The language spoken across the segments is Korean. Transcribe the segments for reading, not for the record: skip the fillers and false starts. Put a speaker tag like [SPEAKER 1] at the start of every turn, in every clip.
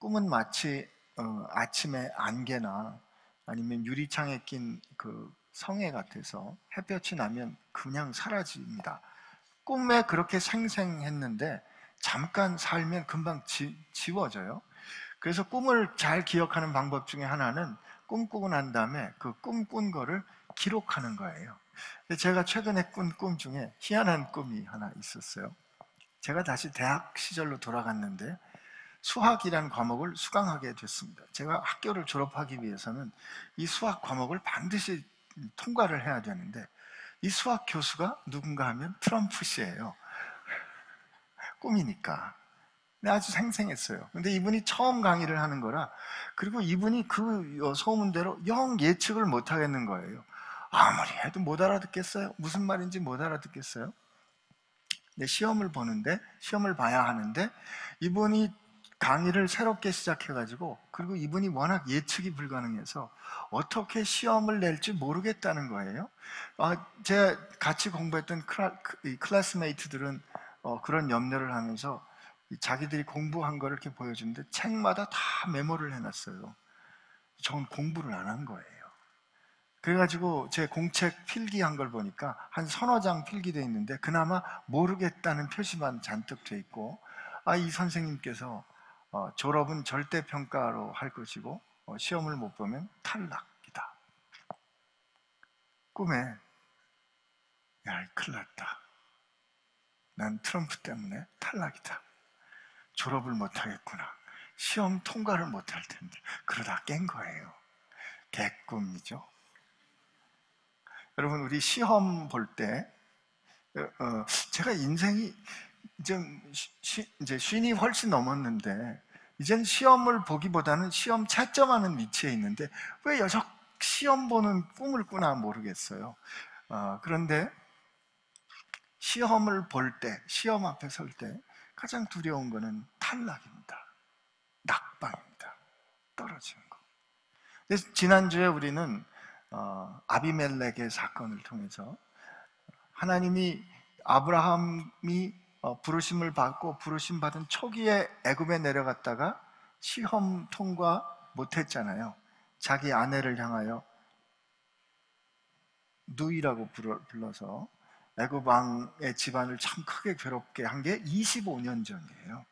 [SPEAKER 1] 꿈은 마치 아침의 안개나 아니면 유리창에 낀 그 성에 같아서 햇볕이 나면 그냥 사라집니다. 꿈에 그렇게 생생했는데 잠깐 살면 금방 지워져요. 그래서 꿈을 잘 기억하는 방법 중에 하나는 꿈꾸고 난 다음에 그 꿈 꾼 거를 기록하는 거예요. 제가 최근에 꾼 꿈 중에 희한한 꿈이 하나 있었어요. 제가 다시 대학 시절로 돌아갔는데 수학이라는 과목을 수강하게 됐습니다. 제가 학교를 졸업하기 위해서는 이 수학 과목을 반드시 통과를 해야 되는데 이 수학 교수가 누군가 하면 트럼프 씨예요. 꿈이니까. 근데 아주 생생했어요. 근데 이분이 처음 강의를 하는 거라, 그리고 이분이 그 소문대로 영 예측을 못 하겠는 거예요. 아무리 해도 못 알아듣겠어요. 무슨 말인지 못 알아듣겠어요. 근데 시험을 봐야 하는데 이분이 강의를 새롭게 시작해가지고, 그리고 이분이 워낙 예측이 불가능해서 어떻게 시험을 낼지 모르겠다는 거예요. 제가 같이 공부했던 클래스메이트들은 그런 염려를 하면서 자기들이 공부한 거를 이렇게 보여주는데 책마다 다 메모를 해놨어요. 저는 공부를 안 한 거예요. 그래가지고 제 공책 필기한 걸 보니까 한 서너 장 필기돼 있는데 그나마 모르겠다는 표시만 잔뜩 돼 있고, 이 선생님께서 졸업은 절대평가로 할 것이고 시험을 못 보면 탈락이다. 꿈에 야, 큰일 났다. 난 트럼프 때문에 탈락이다. 졸업을 못 하겠구나. 시험 통과를 못 할 텐데. 그러다 깬 거예요. 개꿈이죠. 여러분, 우리 시험 볼 때 제가 인생이 이제 쉰이 훨씬 넘었는데 이젠 시험을 보기보다는 시험 채점하는 위치에 있는데 왜 여적 시험 보는 꿈을 꾸나 모르겠어요. 그런데 시험을 볼 때, 시험 앞에 설 때 가장 두려운 거는 탈락입니다. 낙방입니다. 떨어지는 거. 그래서 지난주에 우리는 아비멜렉의 사건을 통해서 하나님이 아브라함이 부르심을 받고 부르심 받은 초기에 애굽에 내려갔다가 시험 통과 못했잖아요. 자기 아내를 향하여 누이라고 불러서 애굽 왕의 집안을 참 크게 괴롭게 한 게 25년 전이에요.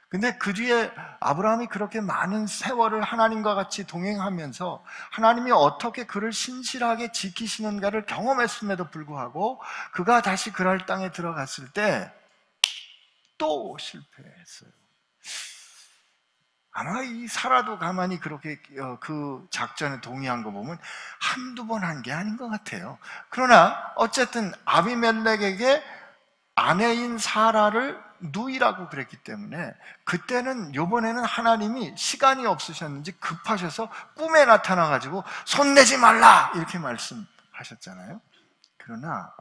[SPEAKER 1] 근데 그 뒤에 아브라함이 그렇게 많은 세월을 하나님과 같이 동행하면서 하나님이 어떻게 그를 신실하게 지키시는가를 경험했음에도 불구하고 그가 다시 그랄 땅에 들어갔을 때 또 실패했어요. 아마 이 사라도 가만히 그렇게 그 작전에 동의한 거 보면 한두 번 한 게 아닌 것 같아요. 그러나 어쨌든 아비멜렉에게 아내인 사라를 누이라고 그랬기 때문에 그때는, 요번에는 하나님이 시간이 없으셨는지 급하셔서 꿈에 나타나가지고 손내지 말라 이렇게 말씀하셨잖아요. 그러나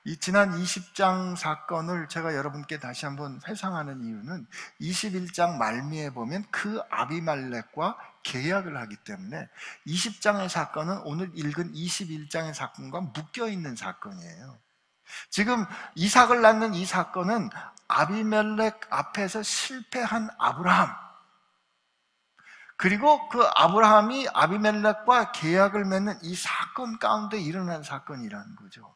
[SPEAKER 1] 이 지난 20장 사건을 제가 여러분께 다시 한번 회상하는 이유는 21장 말미에 보면 그 아비멜렉과 계약을 하기 때문에 20장의 사건은 오늘 읽은 21장의 사건과 묶여있는 사건이에요. 지금 이삭을 낳는 이 사건은 아비멜렉 앞에서 실패한 아브라함, 그리고 그 아브라함이 아비멜렉과 계약을 맺는 이 사건 가운데 일어난 사건이라는 거죠.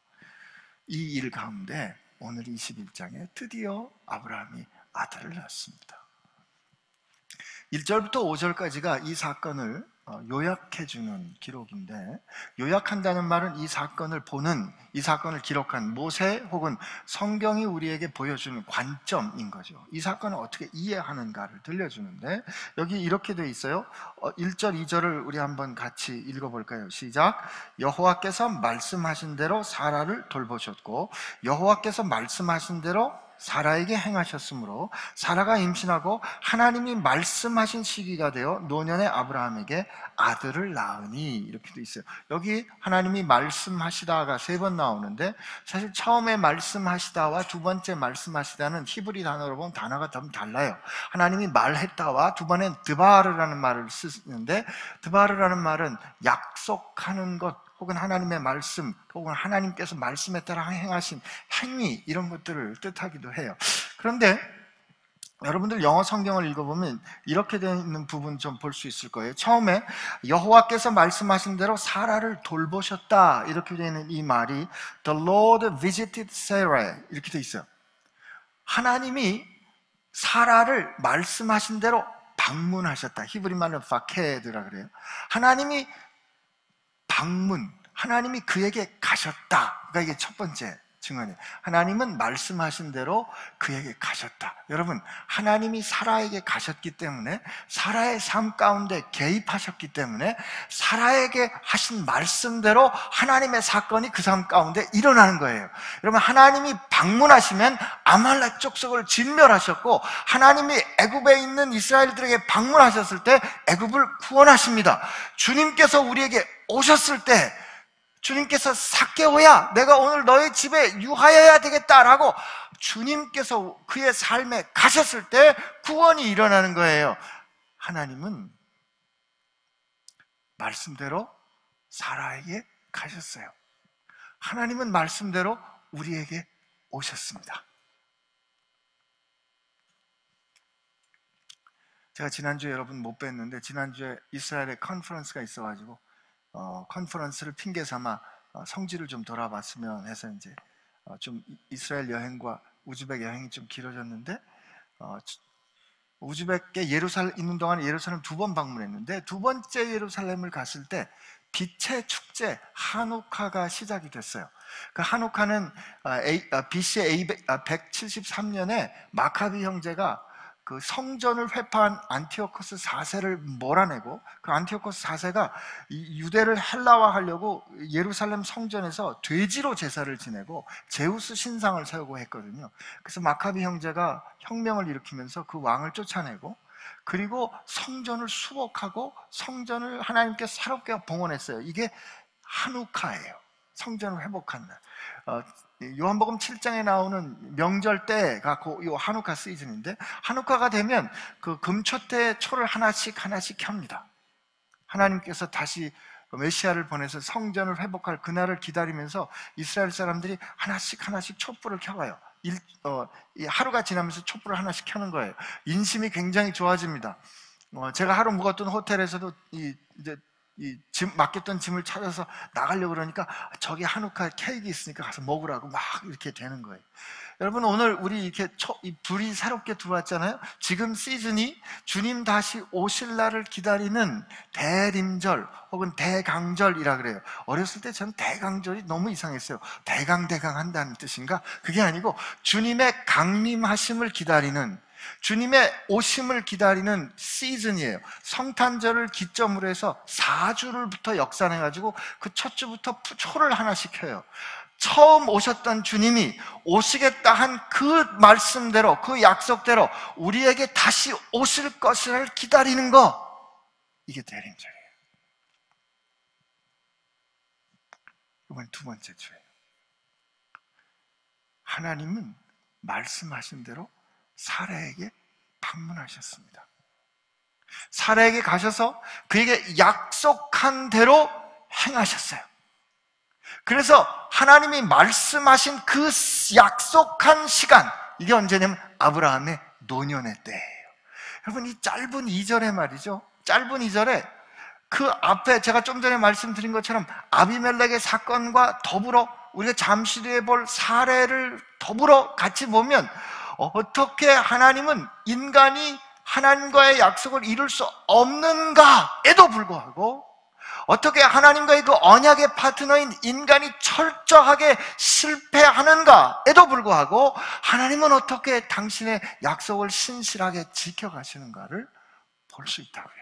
[SPEAKER 1] 이 일 가운데 오늘 21장에 드디어 아브라함이 아들을 낳습니다. 1절부터 5절까지가 이 사건을 요약해주는 기록인데, 요약한다는 말은 이 사건을 기록한 모세 혹은 성경이 우리에게 보여주는 관점인 거죠. 이 사건을 어떻게 이해하는가를 들려주는데, 여기 이렇게 돼 있어요. 1절, 2절을 우리 한번 같이 읽어볼까요? 시작. 여호와께서 말씀하신 대로 사라를 돌보셨고 여호와께서 말씀하신 대로 사라에게 행하셨으므로 사라가 임신하고 하나님이 말씀하신 시기가 되어 노년의 아브라함에게 아들을 낳으니, 이렇게 돼 있어요. 여기 하나님이 말씀하시다가 3번 나오는데, 사실 처음에 말씀하시다와 두 번째 말씀하시다는 히브리 단어로 보면 단어가 좀 달라요. 하나님이 말했다와 두 번엔 드바르라는 말을 쓰는데, 드바르라는 말은 약속하는 것 혹은 하나님의 말씀 혹은 하나님께서 말씀에 따라 행하신 행위, 이런 것들을 뜻하기도 해요. 그런데 여러분들 영어 성경을 읽어보면 이렇게 되어 있는 부분 좀 볼 수 있을 거예요. 처음에 여호와께서 말씀하신 대로 사라를 돌보셨다 이렇게 되어 있는 이 말이 The Lord visited Sarah 이렇게 되어 있어요. 하나님이 사라를 말씀하신 대로 방문하셨다. 히브리 말로 파케드라 그래요. 하나님이 방문, 하나님이 그에게 가셨다. 그러니까 이게 첫 번째 증언이에요. 하나님은 말씀하신 대로 그에게 가셨다. 여러분, 하나님이 사라에게 가셨기 때문에, 사라의 삶 가운데 개입하셨기 때문에 사라에게 하신 말씀대로 하나님의 사건이 그 삶 가운데 일어나는 거예요. 여러분, 하나님이 방문하시면 아말렉 족속을 진멸하셨고, 하나님이 애굽에 있는 이스라엘들에게 방문하셨을 때 애굽을 구원하십니다. 주님께서 우리에게 오셨을 때 주님께서 삭개오야 내가 오늘 너의 집에 유하여야 되겠다라고 주님께서 그의 삶에 가셨을 때 구원이 일어나는 거예요. 하나님은 말씀대로 사라에게 가셨어요. 하나님은 말씀대로 우리에게 오셨습니다. 제가 지난주에 여러분 못 뵀는데 지난주에 이스라엘에 컨퍼런스가 있어가지고 컨퍼런스를 핑계 삼아 성지를 좀 돌아봤으면 해서 이제 좀 이스라엘 여행과 우즈벡 여행이 좀 길어졌는데 우즈벡에 예루살렘 있는 동안 예루살렘 2번 방문했는데 두 번째 예루살렘을 갔을 때 빛의 축제 하누카가 시작이 됐어요. 그 하누카는 BC 173년에 마카비 형제가 그 성전을 회파한 안티오코스 4세를 몰아내고 그 안티오코스 4세가 유대를 헬라화하려고 예루살렘 성전에서 돼지로 제사를 지내고 제우스 신상을 세우고 했거든요. 그래서 마카비 형제가 혁명을 일으키면서 그 왕을 쫓아내고 그리고 성전을 수복하고 성전을 하나님께서 새롭게 봉헌했어요. 이게 하누카예요. 성전을 회복한 날. 요한복음 7장에 나오는 명절 때가 요 하누카 시즌인데 하누카가 되면 그 금초대 초를 하나씩 켭니다. 하나님께서 다시 메시아를 보내서 성전을 회복할 그날을 기다리면서 이스라엘 사람들이 하나씩 촛불을 켜가요. 하루가 지나면서 촛불을 하나씩 켜는 거예요. 인심이 굉장히 좋아집니다. 제가 하루 묵었던 호텔에서도 이제 맡겼던 짐을 찾아서 나가려고 그러니까 저기 하누카 케이크 있으니까 가서 먹으라고 막 이렇게 되는 거예요. 여러분 오늘 우리 이렇게 불이 새롭게 들어왔잖아요. 지금 시즌이 주님 다시 오실 날을 기다리는 대림절 혹은 대강절이라 그래요. 어렸을 때 저는 대강절이 너무 이상했어요. 대강 한다는 뜻인가? 그게 아니고 주님의 강림하심을 기다리는 주님의 오심을 기다리는 시즌이에요. 성탄절을 기점으로 해서 4주를부터 역산해가지고 그 첫 주부터 초를 하나씩 켜요. 처음 오셨던 주님이 오시겠다 한 그 말씀대로 그 약속대로 우리에게 다시 오실 것을 기다리는 거, 이게 대림절이에요. 이번 두 번째 주예요. 하나님은 말씀하신 대로 사라에게 방문하셨습니다. 사라에게 가셔서 그에게 약속한 대로 행하셨어요. 그래서 하나님이 말씀하신 그 약속한 시간, 이게 언제냐면 아브라함의 노년의 때예요. 여러분 이 짧은 2절의 말이죠. 짧은 2절에 그 앞에 제가 좀 전에 말씀드린 것처럼 아비멜렉의 사건과 더불어 우리가 잠시 뒤에 볼 사례를 더불어 같이 보면 어떻게 하나님은 인간이 하나님과의 약속을 이룰 수 없는가에도 불구하고 어떻게 하나님과의 그 언약의 파트너인 인간이 철저하게 실패하는가에도 불구하고 하나님은 어떻게 당신의 약속을 신실하게 지켜가시는가를 볼 수 있다고요.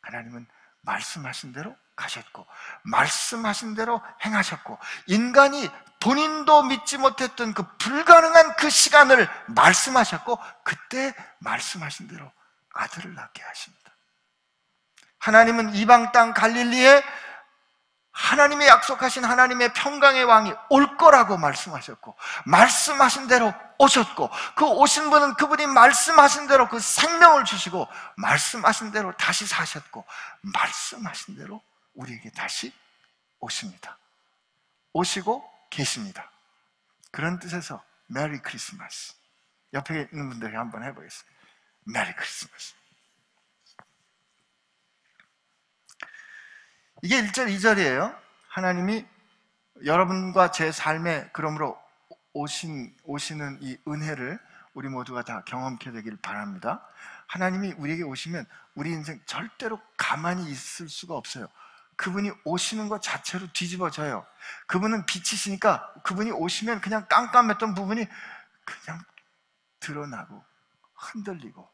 [SPEAKER 1] 하나님은 말씀하신 대로 가셨고 말씀하신 대로 행하셨고 인간이 본인도 믿지 못했던 그 불가능한 그 시간을 말씀하셨고 그때 말씀하신 대로 아들을 낳게 하십니다. 하나님은 이방 땅 갈릴리에 하나님의 약속하신 하나님의 평강의 왕이 올 거라고 말씀하셨고 말씀하신 대로 오셨고 그 오신 분은 그분이 말씀하신 대로 그 생명을 주시고 말씀하신 대로 다시 사셨고 말씀하신 대로 우리에게 다시 오십니다. 오시고 계십니다. 그런 뜻에서 메리 크리스마스. 옆에 있는 분들이 한번 해보겠습니다. 메리 크리스마스. 이게 1절, 2절이에요. 하나님이 여러분과 제 삶에 그러므로 오시는 이 은혜를 우리 모두가 다 경험케 되길 바랍니다. 하나님이 우리에게 오시면 우리 인생 절대로 가만히 있을 수가 없어요. 그분이 오시는 것 자체로 뒤집어져요. 그분은 빛이시니까 그분이 오시면 그냥 깜깜했던 부분이 그냥 드러나고 흔들리고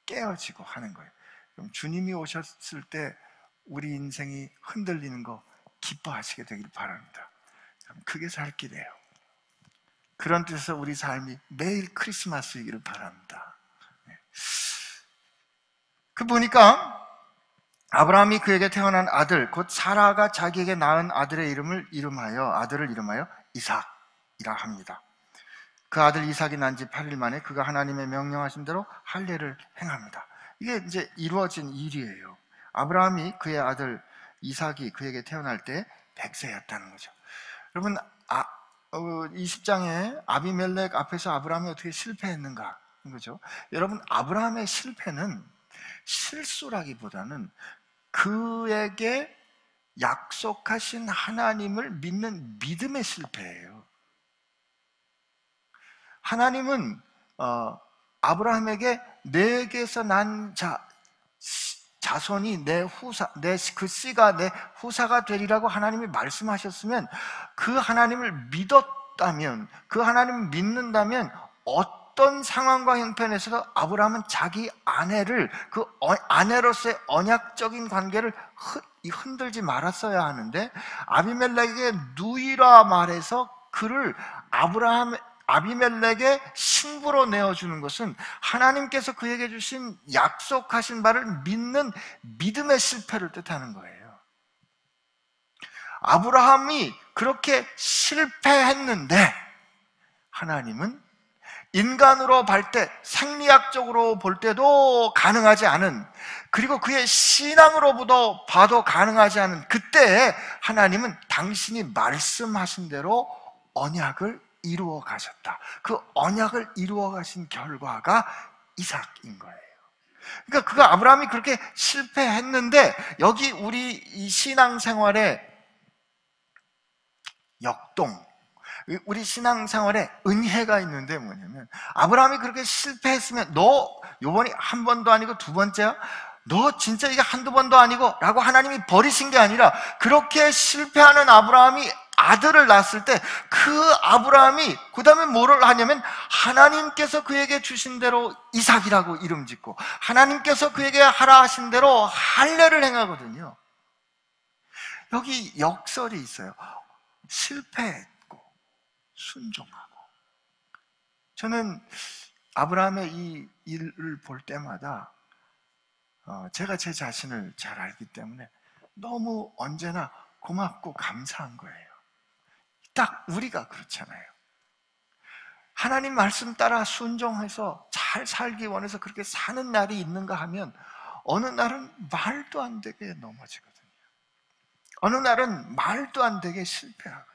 [SPEAKER 1] 깨어지고 하는 거예요. 그럼 주님이 오셨을 때 우리 인생이 흔들리는 거 기뻐하시게 되길 바랍니다. 크게 살 길이에요. 그런 뜻에서 우리 삶이 매일 크리스마스이기를 바랍니다. 그 보니까 아브라함이 그에게 태어난 아들 곧 사라가 자기에게 낳은 아들을 이름하여 이삭이라 합니다. 그 아들 이삭이 난 지 8일 만에 그가 하나님의 명령하신 대로 할례를 행합니다. 이게 이제 이루어진 일이에요. 아브라함이 그의 아들 이삭이 그에게 태어날 때 100세였다는 거죠. 여러분 20장에 아비멜렉 앞에서 아브라함이 어떻게 실패했는가 거죠. 여러분 아브라함의 실패는 실수라기보다는 그에게 약속하신 하나님을 믿는 믿음의 실패예요. 하나님은 아브라함에게 내게서 난 자손이 그 씨가 내 후사가 되리라고 하나님이 말씀하셨으면 그 하나님을 믿었다면, 그 하나님을 믿는다면 어떤 상황과 형편에서도 아브라함은 자기 아내를, 그 아내로서의 언약적인 관계를 흔들지 말았어야 하는데, 아비멜렉에게 누이라 말해서 그를 아비멜렉의 신부로 내어주는 것은 하나님께서 그에게 주신 약속하신 바를 믿는 믿음의 실패를 뜻하는 거예요. 아브라함이 그렇게 실패했는데 하나님은 인간으로 볼 때, 생리학적으로 볼 때도 가능하지 않은, 그리고 그의 신앙으로부터 봐도 가능하지 않은 그때에 하나님은 당신이 말씀하신 대로 언약을 이루어 가셨다. 그 언약을 이루어 가신 결과가 이삭인 거예요. 그러니까 그가 아브라함이 그렇게 실패했는데, 여기 우리 이 신앙생활의 역동, 우리 신앙생활에 은혜가 있는데 뭐냐면, 아브라함이 그렇게 실패했으면 너 요번이 한 번도 아니고 두 번째야? 너 진짜 이게 한두 번도 아니고 라고 하나님이 버리신 게 아니라, 그렇게 실패하는 아브라함이 아들을 낳았을 때 그 아브라함이 그 다음에 뭐를 하냐면, 하나님께서 그에게 주신 대로 이삭이라고 이름 짓고 하나님께서 그에게 하라 하신 대로 할례를 행하거든요. 여기 역설이 있어요. 실패했고 순종하고. 저는 아브라함의 이 일을 볼 때마다 제가 제 자신을 잘 알기 때문에 너무 언제나 고맙고 감사한 거예요. 딱 우리가 그렇잖아요. 하나님 말씀 따라 순종해서 잘 살기 원해서 그렇게 사는 날이 있는가 하면, 어느 날은 말도 안 되게 넘어지거든요. 어느 날은 말도 안 되게 실패하거든요.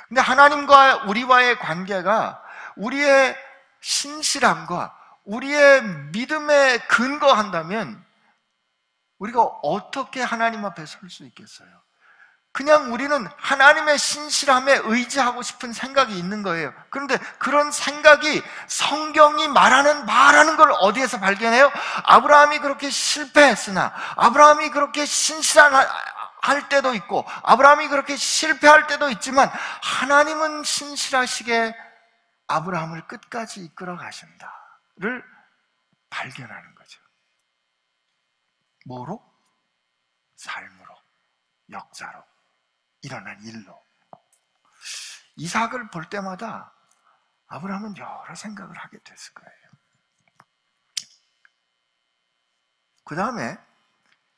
[SPEAKER 1] 근데 하나님과 우리와의 관계가 우리의 신실함과 우리의 믿음에 근거한다면 우리가 어떻게 하나님 앞에 설 수 있겠어요? 그냥 우리는 하나님의 신실함에 의지하고 싶은 생각이 있는 거예요. 그런데 그런 생각이 성경이 말하는 걸 어디에서 발견해요? 아브라함이 그렇게 실패했으나, 아브라함이 그렇게 신실할 때도 있고, 아브라함이 그렇게 실패할 때도 있지만, 하나님은 신실하시게 아브라함을 끝까지 이끌어 가신다를 발견하는 거죠. 뭐로? 삶으로, 역사로, 일어난 일로. 이삭을 볼 때마다 아브라함은 여러 생각을 하게 됐을 거예요. 그 다음에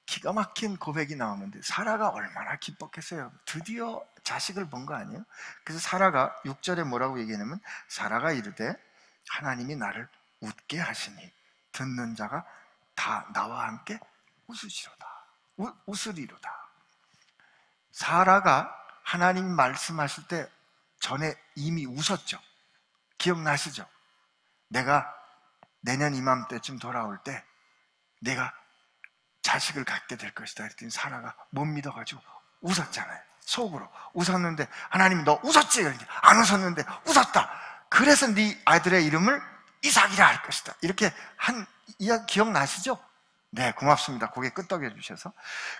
[SPEAKER 1] 기가 막힌 고백이 나오는데, 사라가 얼마나 기뻤겠어요. 드디어 자식을 본 거 아니에요? 그래서 사라가 6절에 뭐라고 얘기하냐면, 사라가 이르되 하나님이 나를 웃게 하시니 듣는 자가 다 나와 함께 웃으리로다. 사라가 하나님 말씀하실 때 전에 이미 웃었죠. 기억나시죠? 내가 내년 이맘때쯤 돌아올 때 내가 자식을 갖게 될 것이다. 그랬더니 사라가 못 믿어가지고 웃었잖아요. 속으로 웃었는데 하나님이 너 웃었지? 그러니 안 웃었는데 웃었다. 그래서 네 아들의 이름을 이삭이라 할 것이다. 이렇게 한 이야기 기억나시죠? 네, 고맙습니다. 고개 끄덕여 주셔서.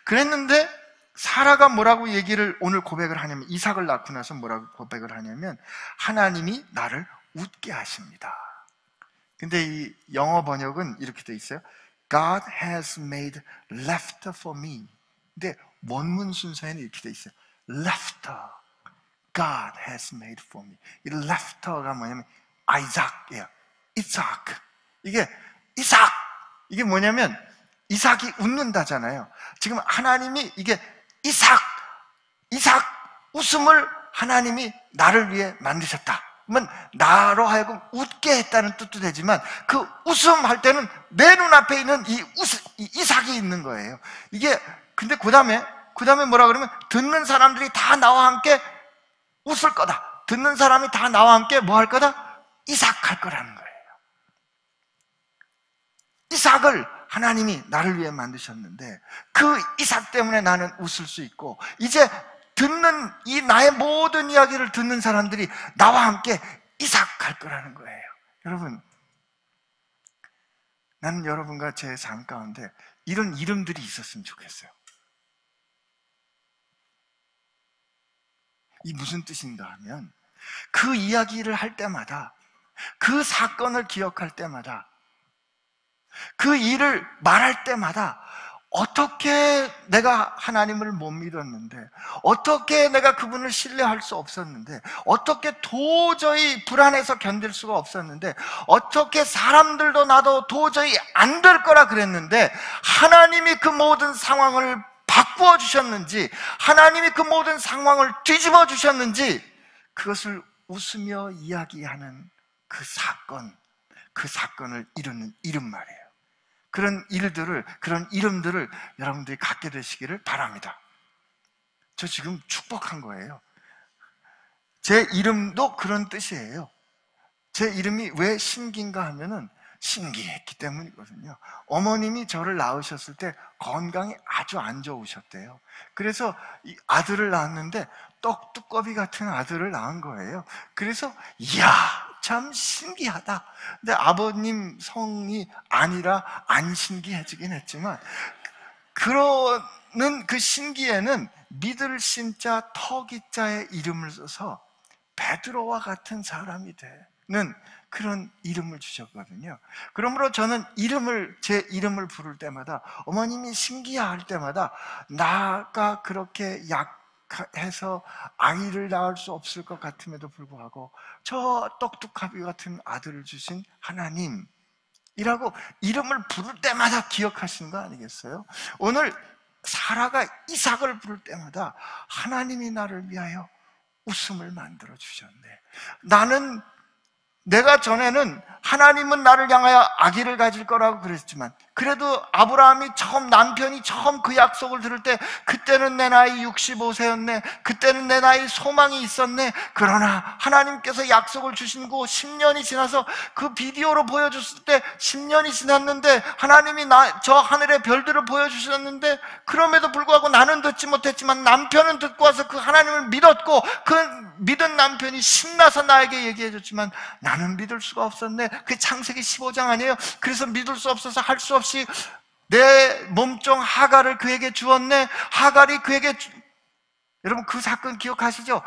[SPEAKER 1] 그랬는데 사라가 뭐라고 얘기를 오늘 고백을 하냐면, 이삭을 낳고 나서 뭐라고 고백을 하냐면, 하나님이 나를 웃게 하십니다. 근데 이 영어 번역은 이렇게 돼 있어요. God has made laughter for me. 근데 원문 순서에는 이렇게 돼 있어요. laughter. God has made for me. 이 laughter가 뭐냐면 Isaac이에요. 이삭. 이게 이삭. 이게 뭐냐면 이삭이 웃는다잖아요. 지금 하나님이 이게 이삭 웃음을 하나님이 나를 위해 만드셨다. 그러면 나로 하여금 웃게 했다는 뜻도 되지만 그 웃음할 때는 내 눈앞에 있는 이 이삭이 있는 거예요. 이게 근데 그 다음에 뭐라 그러면 듣는 사람들이 다 나와 함께 웃을 거다. 듣는 사람이 다 나와 함께 뭐 할 거다? 이삭할 거라는 거예요. 이삭을 하나님이 나를 위해 만드셨는데 그 이삭 때문에 나는 웃을 수 있고, 이제 듣는 이 나의 모든 이야기를 듣는 사람들이 나와 함께 이삭할 거라는 거예요. 여러분, 나는 여러분과 제 삶 가운데 이런 이름들이 있었으면 좋겠어요. 이 무슨 뜻인가 하면, 그 이야기를 할 때마다, 그 사건을 기억할 때마다, 그 일을 말할 때마다 어떻게 내가 하나님을 못 믿었는데, 어떻게 내가 그분을 신뢰할 수 없었는데, 어떻게 도저히 불안해서 견딜 수가 없었는데, 어떻게 사람들도 나도 도저히 안 될 거라 그랬는데 하나님이 그 모든 상황을 바꾸어 주셨는지, 하나님이 그 모든 상황을 뒤집어 주셨는지, 그것을 웃으며 이야기하는 그 사건을 이루는 이름 말이에요. 그런 일들을, 그런 이름들을 여러분들이 갖게 되시기를 바랍니다. 저 지금 축복한 거예요. 제 이름도 그런 뜻이에요. 제 이름이 왜 신기인가 하면은 신기했기 때문이거든요. 어머님이 저를 낳으셨을 때 건강이 아주 안 좋으셨대요. 그래서 이 아들을 낳았는데 떡두꺼비 같은 아들을 낳은 거예요. 그래서 이야, 참 신기하다. 근데 아버님 성이 아니라 안 신기해지긴 했지만, 그러는 그 신기에는 믿을 신자 터기자의 이름을 써서 베드로와 같은 사람이 되는 그런 이름을 주셨거든요. 그러므로 저는 제 이름을 부를 때마다, 어머님이 신기할 때마다, 나가 그렇게 약해서 아이를 낳을 수 없을 것 같음에도 불구하고 저 떡두꺼비 같은 아들을 주신 하나님이라고 이름을 부를 때마다 기억하시는 거 아니겠어요? 오늘 사라가 이삭을 부를 때마다 하나님이 나를 위하여 웃음을 만들어 주셨네. 내가 전에는 하나님은 나를 향하여 아기를 가질 거라고 그랬지만, 그래도 아브라함이 남편이 처음 그 약속을 들을 때, 그때는 내 나이 65세였네. 그때는 내 나이 소망이 있었네. 그러나 하나님께서 약속을 주신 고 10년이 지나서 그 비디오로 보여줬을 때 10년이 지났는데 하나님이 저 하늘의 별들을 보여주셨는데, 그럼에도 불구하고 나는 듣지 못했지만 남편은 듣고 와서 그 하나님을 믿었고, 그 믿은 남편이 신나서 나에게 얘기해줬지만 나는 믿을 수가 없었네. 그게 창세기 15장 아니에요? 그래서 믿을 수 없어서 할 수 없이 내 몸종 하갈을 그에게 주었네. 하갈이 그에게 여러분 그 사건 기억하시죠?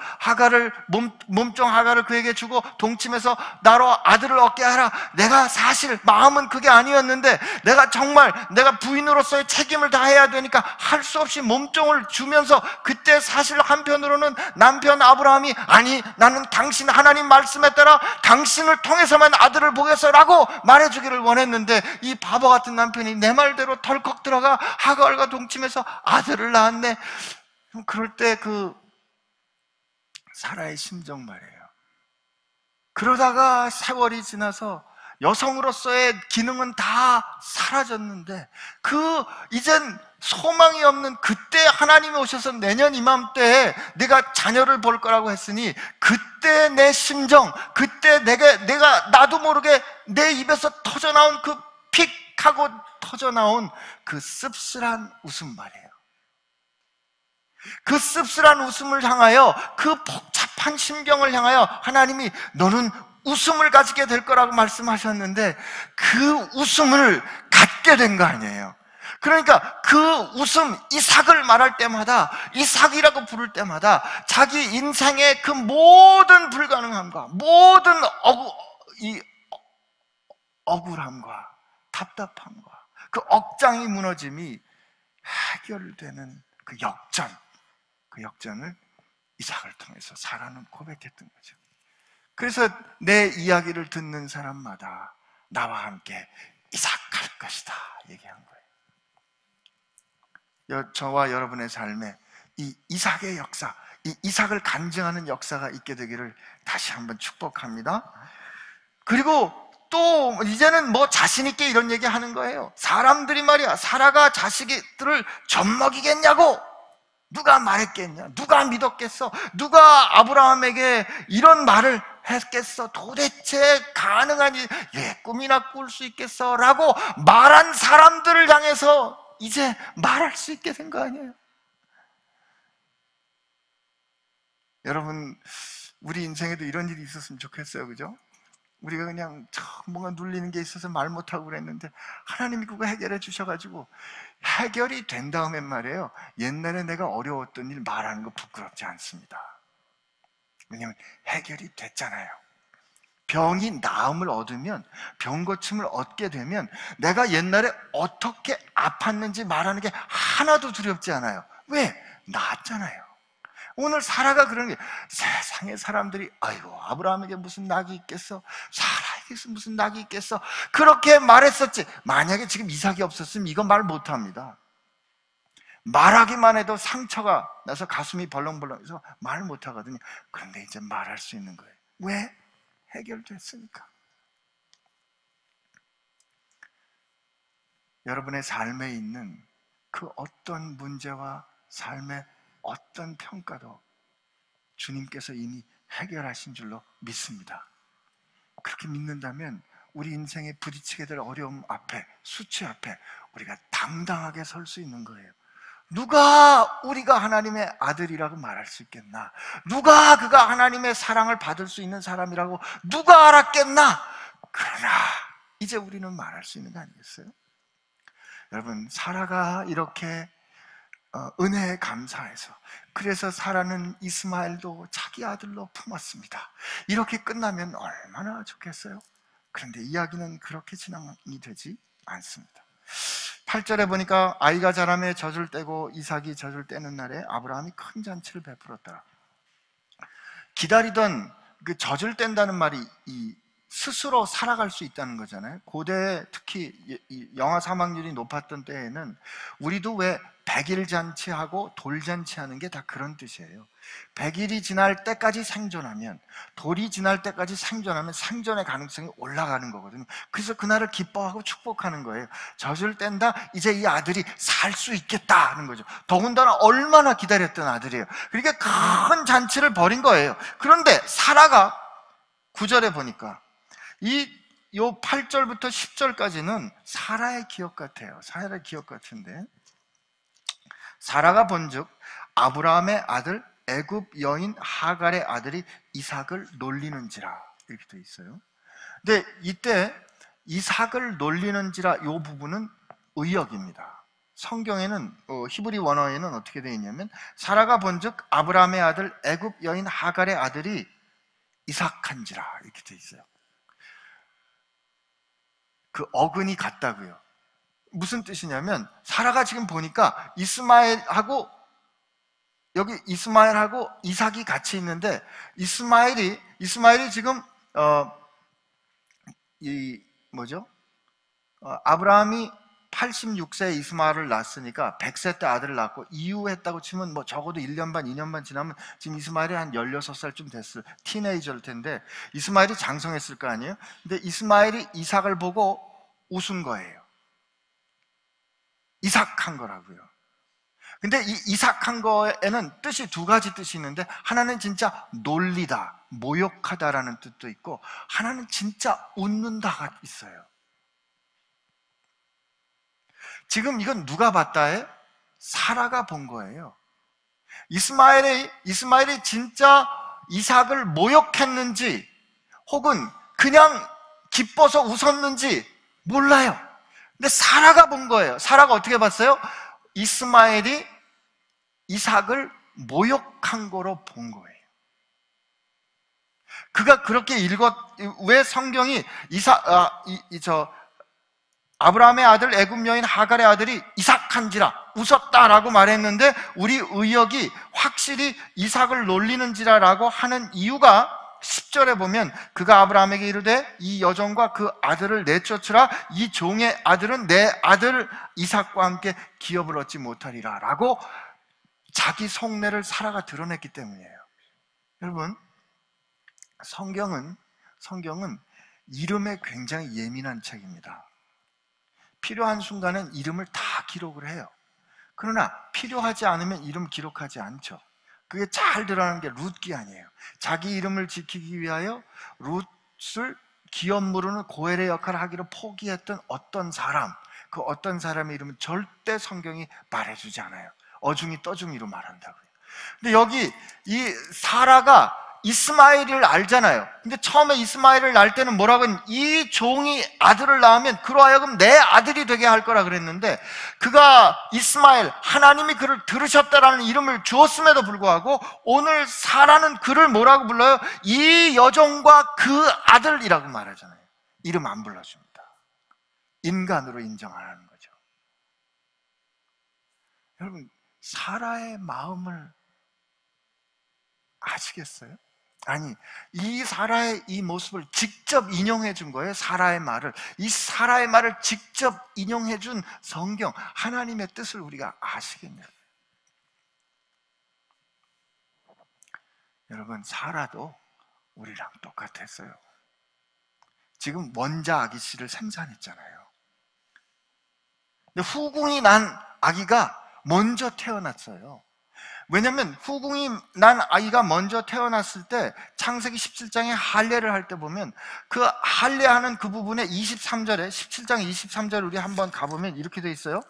[SPEAKER 1] 몸종 하갈을 그에게 주고 동침해서 나로 아들을 얻게 하라. 내가 사실 마음은 그게 아니었는데 내가 부인으로서의 책임을 다해야 되니까 할 수 없이 몸종을 주면서, 그때 사실 한편으로는 남편 아브라함이 아니, 나는 당신 하나님 말씀에 따라 당신을 통해서만 아들을 보겠어라고 말해주기를 원했는데, 이 바보 같은 남편이 내 말대로 덜컥 들어가 하갈과 동침해서 아들을 낳았네. 그럴 때 그 사라의 심정 말이에요. 그러다가 세월이 지나서 여성으로서의 기능은 다 사라졌는데 이젠 소망이 없는 그때 하나님이 오셔서 내년 이맘때에 내가 자녀를 볼 거라고 했으니 그때 내 심정, 그때 나도 모르게 내 입에서 터져나온 그 픽 하고 터져나온 그 씁쓸한 웃음 말이에요. 그 씁쓸한 웃음을 향하여, 그 복잡한 심경을 향하여 하나님이 너는 웃음을 가지게 될 거라고 말씀하셨는데 그 웃음을 갖게 된 거 아니에요. 그러니까 그 웃음, 이삭을 말할 때마다, 이삭이라고 부를 때마다 자기 인생의 그 모든 불가능함과 모든 억울함과 답답함과 그 억장이 무너짐이 해결되는 그 역전을 이삭을 통해서 사라는 고백했던 거죠. 그래서 내 이야기를 듣는 사람마다 나와 함께 이삭할 것이다 얘기한 거예요. 저와 여러분의 삶에 이 이삭의 역사, 이 이삭을 간증하는 역사가 있게 되기를 다시 한번 축복합니다. 그리고 또 이제는 뭐 자신 있게 이런 얘기 하는 거예요. 사람들이 말이야, 사라가 자식들을 젖먹이겠냐고 누가 말했겠냐, 누가 믿었겠어, 누가 아브라함에게 이런 말을 했겠어, 도대체 가능하니, 꿈이나 꿀 수 있겠어 라고 말한 사람들을 향해서 이제 말할 수 있게 된 거 아니에요. 여러분, 우리 인생에도 이런 일이 있었으면 좋겠어요, 그죠? 우리가 그냥 뭔가 눌리는 게 있어서 말 못하고 그랬는데 하나님이 그거 해결해 주셔가지고 해결이 된 다음엔 말이에요, 옛날에 내가 어려웠던 일 말하는 거 부끄럽지 않습니다. 왜냐하면 해결이 됐잖아요. 병이 나음을 얻으면, 병 고침을 얻게 되면 내가 옛날에 어떻게 아팠는지 말하는 게 하나도 두렵지 않아요. 왜? 나았잖아요. 오늘 사라가 그런 게, 세상의 사람들이 아이고 아브라함에게 무슨 낙이 있겠어, 사라에게 무슨 낙이 있겠어, 그렇게 말했었지. 만약에 지금 이삭이 없었으면 이거 말 못합니다. 말하기만 해도 상처가 나서 가슴이 벌렁벌렁해서 말 못하거든요. 그런데 이제 말할 수 있는 거예요. 왜? 해결됐으니까. 여러분의 삶에 있는 그 어떤 문제와 삶의 어떤 평가도 주님께서 이미 해결하신 줄로 믿습니다. 그렇게 믿는다면 우리 인생에 부딪히게 될 어려움 앞에, 수치 앞에 우리가 당당하게 설 수 있는 거예요. 누가 우리가 하나님의 아들이라고 말할 수 있겠나? 누가 그가 하나님의 사랑을 받을 수 있는 사람이라고 누가 알았겠나? 그러나 이제 우리는 말할 수 있는 거 아니겠어요? 여러분, 사라가 이렇게 은혜에 감사해서, 그래서 사라는 이스마엘도 자기 아들로 품었습니다. 이렇게 끝나면 얼마나 좋겠어요? 그런데 이야기는 그렇게 진행이 되지 않습니다. 8절에 보니까 아이가 자라매 젖을 떼고 이삭이 젖을 떼는 날에 아브라함이 큰 잔치를 베풀었더라. 기다리던 그 젖을 뗀다는 말이 스스로 살아갈 수 있다는 거잖아요. 고대 특히 영아 사망률이 높았던 때에는 우리도 왜 100일 잔치하고 돌잔치 하는 게 다 그런 뜻이에요. 100일이 지날 때까지 생존하면, 돌이 지날 때까지 생존하면 생존의 가능성이 올라가는 거거든요. 그래서 그날을 기뻐하고 축복하는 거예요. 젖을 뗀다, 이제 이 아들이 살 수 있겠다 하는 거죠. 더군다나 얼마나 기다렸던 아들이에요. 그러니까 큰 잔치를 벌인 거예요. 그런데 사라가 9절에 보니까 요 8절부터 10절까지는 사라의 기억 같아요. 사라의 기억 같은데, 사라가 본즉 아브라함의 아들 애굽 여인 하갈의 아들이 이삭을 놀리는지라, 이렇게 돼 있어요. 근데 이때 이삭을 놀리는지라 요 부분은 의역입니다. 성경에는 히브리 원어에는 어떻게 되어 있냐면, 사라가 본즉 아브라함의 아들 애굽 여인 하갈의 아들이 이삭한지라, 이렇게 돼 있어요. 그 어근이 같다고요. 무슨 뜻이냐면, 사라가 지금 보니까 이스마엘하고 이삭이 같이 있는데, 이스마엘이 지금 아브라함이 86세에 이스마엘을 낳았으니까 100세 때 아들을 낳고 이후했다고 치면 뭐 적어도 1년 반, 2년 반 지나면 지금 이스마엘이 한 16살쯤 됐을 티네이저일 텐데 이스마엘이 장성했을 거 아니에요? 근데 이스마엘이 이삭을 보고 웃은 거예요. 이삭한 거라고요. 근데 이 이삭한 거에는 뜻이 두 가지 뜻이 있는데 하나는 진짜 놀리다, 모욕하다라는 뜻도 있고 하나는 진짜 웃는다가 있어요. 지금 이건 누가 봤다에? 사라가 본 거예요. 이스마엘이 진짜 이삭을 모욕했는지 혹은 그냥 기뻐서 웃었는지 몰라요. 근데 사라가 본 거예요. 사라가 어떻게 봤어요? 이스마엘이 이삭을 모욕한 거로 본 거예요. 그가 그렇게 왜 성경이 아브라함의 아들 애굽 여인 하갈의 아들이 이삭한지라 웃었다라고 말했는데 우리 의역이 확실히 이삭을 놀리는지라라고 하는 이유가 10절에 보면 그가 아브라함에게 이르되 이 여종과 그 아들을 내쫓으라 이 종의 아들은 내 아들 이삭과 함께 기업을 얻지 못하리라 라고 자기 속내를 사라가 드러냈기 때문이에요. 여러분, 성경은 이름에 굉장히 예민한 책입니다. 필요한 순간은 이름을 다 기록을 해요. 그러나 필요하지 않으면 이름 기록하지 않죠. 그게 잘 드러나는 게 룻 기한이에요. 자기 이름을 지키기 위하여 룻을 기업 무르는 고엘의 역할을 하기로 포기했던 어떤 사람, 그 어떤 사람의 이름은 절대 성경이 말해주지 않아요. 어중이 떠중이로 말한다고요. 근데 여기 이 사라가 이스마엘을 알잖아요. 근데 처음에 이스마엘을 낳을 때는 뭐라고 했냐면 이 종이 아들을 낳으면 그로 하여금 내 아들이 되게 할 거라 그랬는데 그가 이스마엘, 하나님이 그를 들으셨다라는 이름을 주었음에도 불구하고 오늘 사라는 그를 뭐라고 불러요? 이 여종과 그 아들이라고 말하잖아요. 이름 안 불러줍니다. 인간으로 인정 안 하는 거죠. 여러분, 사라의 마음을 아시겠어요? 아니, 이 사라의 이 모습을 직접 인용해 준 거예요. 사라의 말을. 이 사라의 말을 직접 인용해 준 성경, 하나님의 뜻을 우리가 아시겠냐고요. 여러분, 사라도 우리랑 똑같았어요. 지금 원자 아기 씨를 생산했잖아요. 근데 후궁이 난 아기가 먼저 태어났어요. 왜냐하면 후궁이 난 아이가 먼저 태어났을 때 창세기 17장에 할례를 할 때 보면 그 할례하는 그 부분에 23절에 17장 23절 우리 한번 가보면 이렇게 돼 있어요.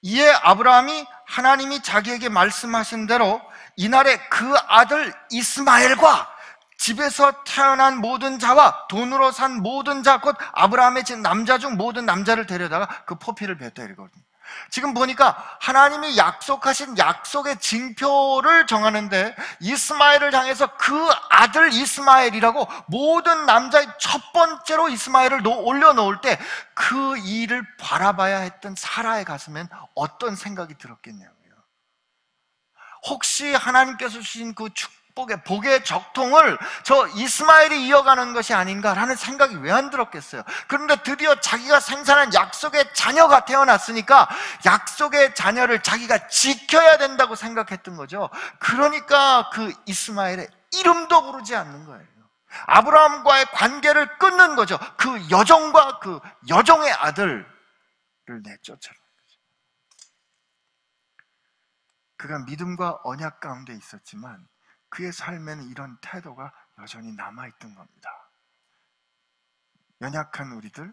[SPEAKER 1] 이에 아브라함이 하나님이 자기에게 말씀하신 대로 이날에 그 아들 이스마엘과 집에서 태어난 모든 자와 돈으로 산 모든 자 곧 아브라함의 남자 중 모든 남자를 데려다가 그 포피를 뱉다 이거거든요. 지금 보니까 하나님이 약속하신 약속의 징표를 정하는데 이스마엘을 향해서 그 아들 이스마엘이라고 모든 남자의 첫 번째로 이스마엘을 올려놓을 때 그 일을 바라봐야 했던 사라의 가슴엔 어떤 생각이 들었겠냐고요. 혹시 하나님께서 주신 그 복의 적통을 저 이스마엘이 이어가는 것이 아닌가라는 생각이 왜 안 들었겠어요? 그런데 드디어 자기가 생산한 약속의 자녀가 태어났으니까 약속의 자녀를 자기가 지켜야 된다고 생각했던 거죠. 그러니까 그 이스마엘의 이름도 부르지 않는 거예요. 아브라함과의 관계를 끊는 거죠. 그 여종과 그 여종의 아들을 내쫓아라. 그가 믿음과 언약 가운데 있었지만 그의 삶에는 이런 태도가 여전히 남아있던 겁니다. 연약한 우리들,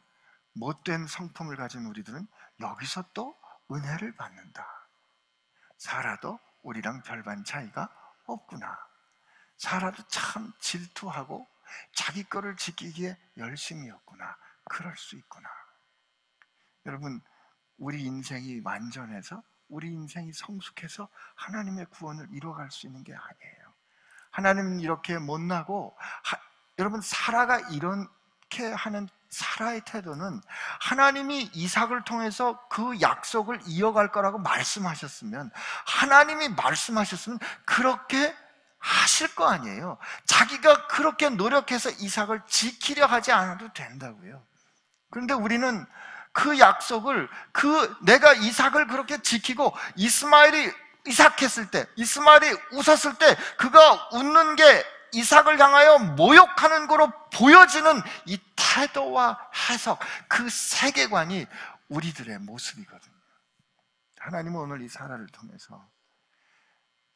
[SPEAKER 1] 못된 성품을 가진 우리들은 여기서 또 은혜를 받는다. 사라도 우리랑 별반 차이가 없구나. 사라도 참 질투하고 자기 거를 지키기에 열심이었구나. 그럴 수 있구나. 여러분, 우리 인생이 완전해서 우리 인생이 성숙해서 하나님의 구원을 이뤄갈 수 있는 게 아니에요. 하나님은 이렇게 못나고 여러분, 사라가 이렇게 하는 사라의 태도는 하나님이 이삭을 통해서 그 약속을 이어갈 거라고 말씀하셨으면, 하나님이 말씀하셨으면 그렇게 하실 거 아니에요. 자기가 그렇게 노력해서 이삭을 지키려 하지 않아도 된다고요. 그런데 우리는 그 약속을, 내가 이삭을 그렇게 지키고 이스마엘이 이삭했을 때, 이스마엘이 웃었을 때 그가 웃는 게 이삭을 향하여 모욕하는 거로 보여지는 이 태도와 해석, 그 세계관이 우리들의 모습이거든요. 하나님은 오늘 이 사라를 통해서,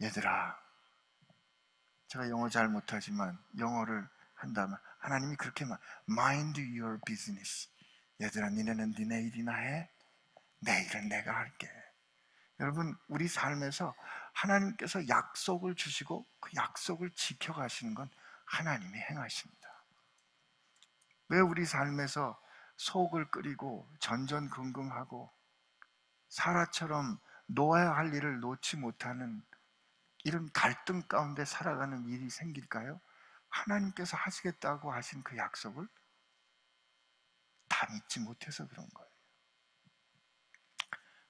[SPEAKER 1] 얘들아, 제가 영어 잘 못하지만 영어를 한다면 하나님이 그렇게 mind your business, 얘들아 니네는 니네 일이나 해, 내 일은 내가 할게. 여러분, 우리 삶에서 하나님께서 약속을 주시고 그 약속을 지켜가시는 건 하나님이 행하십니다. 왜 우리 삶에서 속을 끓이고 전전긍긍하고 사라처럼 놓아야 할 일을 놓지 못하는 이런 갈등 가운데 살아가는 일이 생길까요? 하나님께서 하시겠다고 하신 그 약속을 다 믿지 못해서 그런 거예요.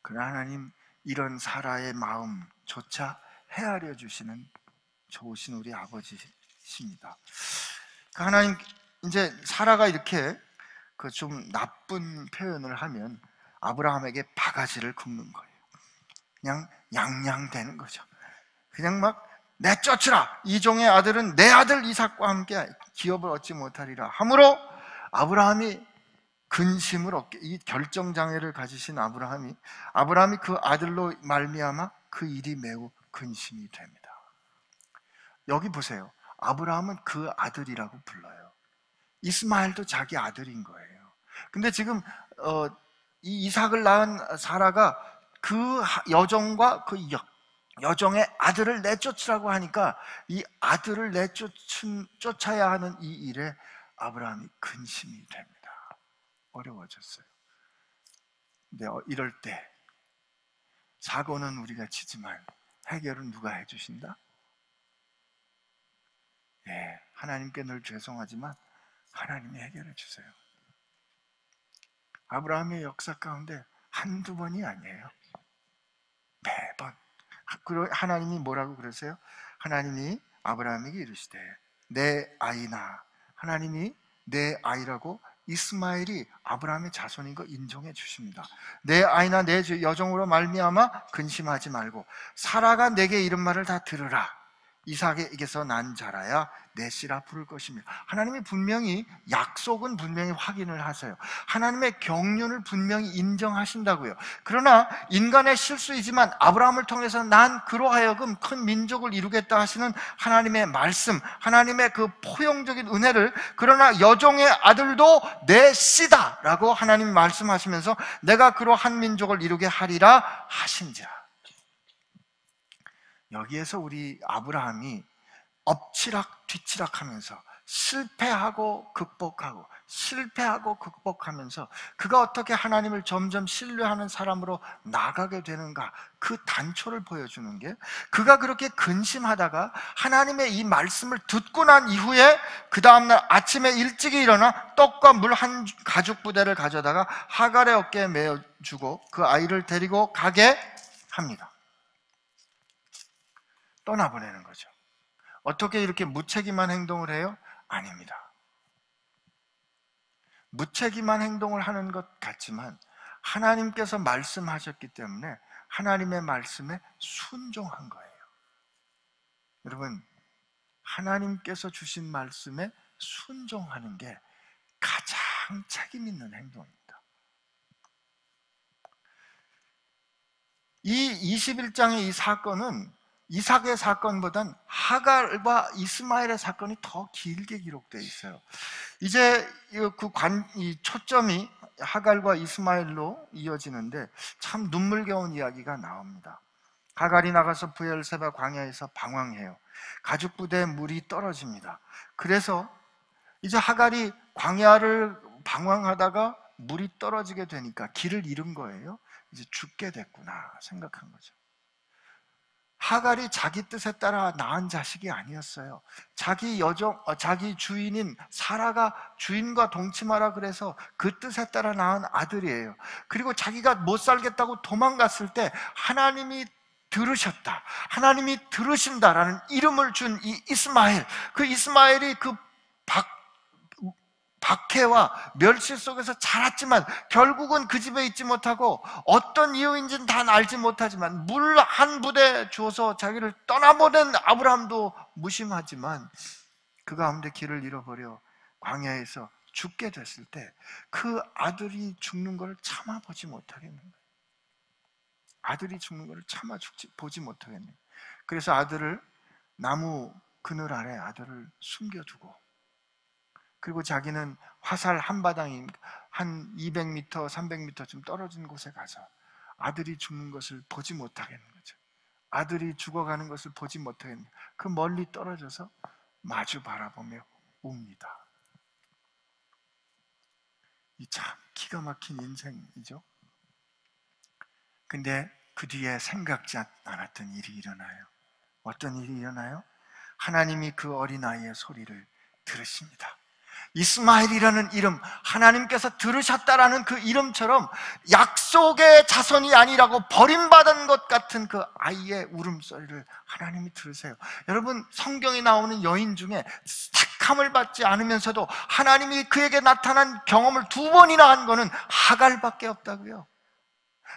[SPEAKER 1] 그러나 하나님, 이런 사라의 마음조차 헤아려 주시는 좋으신 우리 아버지십니다. 하나님, 이제 사라가 이렇게 그 좀 나쁜 표현을 하면 아브라함에게 바가지를 긁는 거예요. 그냥 양양대는 거죠. 그냥 막 내쫓으라, 이 종의 아들은 내 아들 이삭과 함께 기업을 얻지 못하리라 하므로 아브라함이 근심을 얻게, 이 결정장애를 가지신 아브라함이 그 아들로 말미암아 그 일이 매우 근심이 됩니다. 여기 보세요. 아브라함은 그 아들이라고 불러요. 이스마엘도 자기 아들인 거예요. 근데 지금 이 이삭을 낳은 사라가 그 여종과 그 여종의 아들을 내쫓으라고 하니까 이 아들을 쫓아야 하는 이 일에 아브라함이 근심이 됩니다. 어려워졌어요. 근데 이럴 때 사고는 우리가 치지만 해결은 누가 해주신다? 예, 하나님께 늘 죄송하지만 하나님이 해결해 주세요. 아브라함의 역사 가운데 한두 번이 아니에요. 매번. 하나님이 뭐라고 그러세요? 하나님이 아브라함에게 이르시되 내 아이나, 하나님이 내 아이라고 이스마엘이 아브라함의 자손인 거 인정해 주십니다. 내 아이나 내 여종으로 말미암아 근심하지 말고 사라가 내게 이런 말을 다 들으라. 이삭에게서 난 자라야 내 씨라 부를 것입니다. 하나님이 분명히 약속은 분명히 확인을 하세요. 하나님의 경륜을 분명히 인정하신다고요. 그러나 인간의 실수이지만 아브라함을 통해서 난 그로 하여금 큰 민족을 이루겠다 하시는 하나님의 말씀, 하나님의 그 포용적인 은혜를, 그러나 여종의 아들도 내 씨다 라고 하나님이 말씀하시면서 내가 그로 한 민족을 이루게 하리라 하신지라. 여기에서 우리 아브라함이 엎치락 뒤치락 하면서 실패하고 극복하면서 그가 어떻게 하나님을 점점 신뢰하는 사람으로 나가게 되는가, 그 단초를 보여주는 게, 그가 그렇게 근심하다가 하나님의 이 말씀을 듣고 난 이후에 그 다음날 아침에 일찍이 일어나 떡과 물 한 가죽 부대를 가져다가 하갈의 어깨에 메어주고 그 아이를 데리고 가게 합니다. 떠나보내는 거죠. 어떻게 이렇게 무책임한 행동을 해요? 아닙니다. 무책임한 행동을 하는 것 같지만 하나님께서 말씀하셨기 때문에 하나님의 말씀에 순종한 거예요. 여러분, 하나님께서 주신 말씀에 순종하는 게 가장 책임 있는 행동입니다. 이 21장의 이 사건은 이삭의 사건보단 하갈과 이스마엘의 사건이 더 길게 기록되어 있어요. 이제 이 초점이 하갈과 이스마엘로 이어지는데 참 눈물겨운 이야기가 나옵니다. 하갈이 나가서 브엘세바 광야에서 방황해요. 가죽 부대에 물이 떨어집니다. 그래서 이제 하갈이 광야를 방황하다가 물이 떨어지게 되니까 길을 잃은 거예요. 이제 죽게 됐구나 생각한 거죠. 하갈이 자기 뜻에 따라 낳은 자식이 아니었어요. 자기 주인인 사라가 주인과 동침하라 그래서 그 뜻에 따라 낳은 아들이에요. 그리고 자기가 못 살겠다고 도망갔을 때 하나님이 들으셨다, 하나님이 들으신다라는 이름을 준 이 이스마엘, 그 이스마엘이 그 박해와 멸시 속에서 자랐지만 결국은 그 집에 있지 못하고 어떤 이유인지는 다 알지 못하지만 물 한 부대 주어서 자기를 떠나보낸 아브라함도 무심하지만 그 가운데 길을 잃어버려 광야에서 죽게 됐을 때 그 아들이 죽는 걸 참아보지 못하겠는 거예요. 아들이 죽는 걸 보지 못하겠네. 그래서 아들을 나무 그늘 아래 아들을 숨겨두고, 그리고 자기는 화살 한 바당이 한 200m, 300m쯤 떨어진 곳에 가서 아들이 죽는 것을 보지 못하겠는 거죠. 아들이 죽어가는 것을 보지 못하겠는 거예요. 그 멀리 떨어져서 마주 바라보며 웁니다. 이 참 기가 막힌 인생이죠. 근데 그 뒤에 생각지 않았던 일이 일어나요. 어떤 일이 일어나요? 하나님이 그 어린아이의 소리를 들으십니다. 이스마엘이라는 이름, 하나님께서 들으셨다라는 그 이름처럼 약속의 자손이 아니라고 버림받은 것 같은 그 아이의 울음소리를 하나님이 들으세요. 여러분, 성경에 나오는 여인 중에 택함을 받지 않으면서도 하나님이 그에게 나타난 경험을 2번이나 한 거는 하갈밖에 없다고요.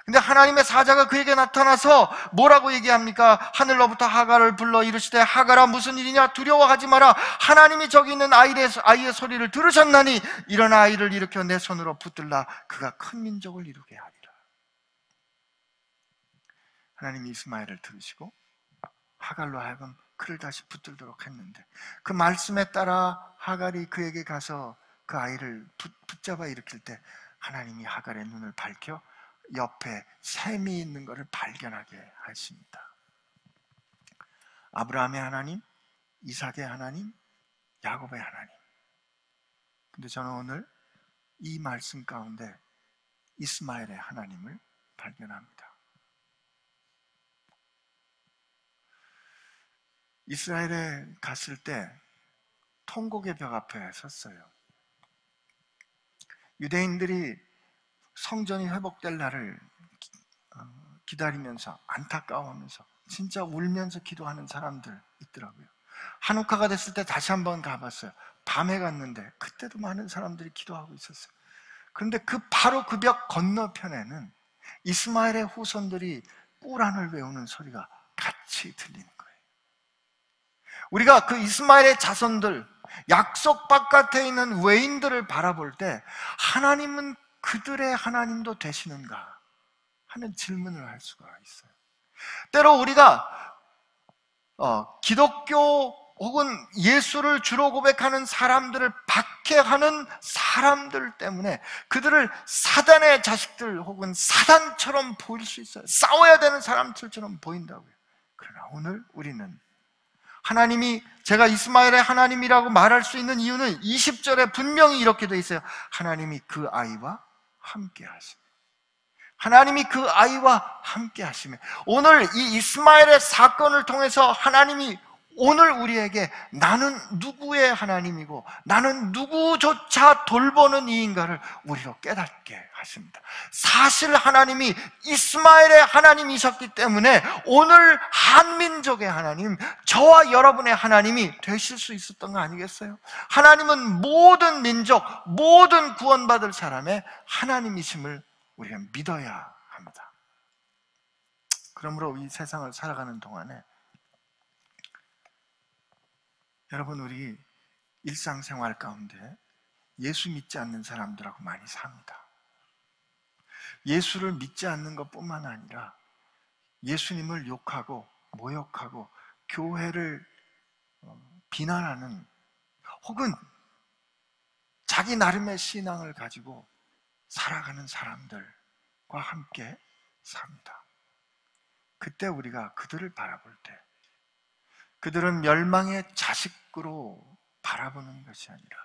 [SPEAKER 1] 근데 하나님의 사자가 그에게 나타나서 뭐라고 얘기합니까? 하늘로부터 하갈을 불러 이르시되 하갈아 무슨 일이냐, 두려워하지 마라. 하나님이 저기 있는 아이의 소리를 들으셨나니 일어나 아이를 일으켜 내 손으로 붙들라. 그가 큰 민족을 이루게 하리라. 하나님이 이스마엘을 들으시고 하갈로 하여금 그를 다시 붙들도록 했는데, 그 말씀에 따라 하갈이 그에게 가서 그 아이를 붙잡아 일으킬 때 하나님이 하갈의 눈을 밝혀 옆에 샘이 있는 것을 발견하게 하십니다. 아브라함의 하나님, 이삭의 하나님, 야곱의 하나님. 근데 저는 오늘 이 말씀 가운데 이스마엘의 하나님을 발견합니다. 이스라엘에 갔을 때 통곡의 벽 앞에 섰어요. 유대인들이 성전이 회복될 날을 기다리면서 안타까워하면서 진짜 울면서 기도하는 사람들 있더라고요. 한우카가 됐을 때 다시 한번 가봤어요. 밤에 갔는데 그때도 많은 사람들이 기도하고 있었어요. 그런데 바로 그 벽 건너편에는 이스마엘의 후손들이 꾸란을 외우는 소리가 같이 들리는 거예요. 우리가 그 이스마엘의 자손들, 약속 바깥에 있는 외인들을 바라볼 때 하나님은 그들의 하나님도 되시는가 하는 질문을 할 수가 있어요. 때로 우리가 기독교 혹은 예수를 주로 고백하는 사람들을 박해하는 사람들 때문에 그들을 사단의 자식들 혹은 사단처럼 보일 수 있어요. 싸워야 되는 사람들처럼 보인다고요. 그러나 오늘 우리는 하나님이, 제가 이스마엘의 하나님이라고 말할 수 있는 이유는 20절에 분명히 이렇게 돼 있어요. 하나님이 그 아이와 함께 하시며, 하나님이 그 아이와 함께 하시며, 오늘 이 이스마엘의 사건을 통해서 하나님이 오늘 우리에게 나는 누구의 하나님이고 나는 누구조차 돌보는 이인가를 우리로 깨닫게 하십니다. 사실 하나님이 이스마엘의 하나님이셨기 때문에 오늘 한민족의 하나님, 저와 여러분의 하나님이 되실 수 있었던 거 아니겠어요? 하나님은 모든 민족, 모든 구원받을 사람의 하나님이심을 우리가 믿어야 합니다. 그러므로 이 세상을 살아가는 동안에 여러분, 우리 일상생활 가운데 예수 믿지 않는 사람들하고 많이 삽니다. 예수를 믿지 않는 것뿐만 아니라 예수님을 욕하고 모욕하고 교회를 비난하는, 혹은 자기 나름의 신앙을 가지고 살아가는 사람들과 함께 삽니다. 그때 우리가 그들을 바라볼 때 그들은 멸망의 자식으로 바라보는 것이 아니라